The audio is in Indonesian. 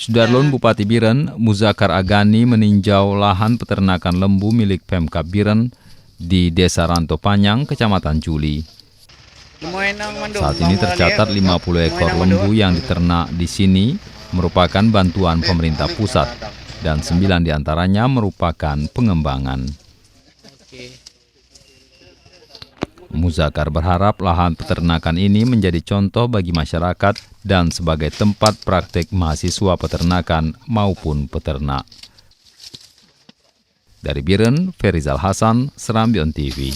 Sudarlun Bupati Biren, Muzakar Agani meninjau lahan peternakan lembu milik Pemkab Biren di Desa Ranto Panyang, Kecamatan Juli. Saat ini tercatat 50 ekor lembu yang diternak di sini merupakan bantuan pemerintah pusat dan 9 diantaranya merupakan pengembangan. Muzakar berharap lahan peternakan ini menjadi contoh bagi masyarakat dan sebagai tempat praktik mahasiswa peternakan maupun peternak. Dari Biren, Ferizal Hasan, Serambion TV.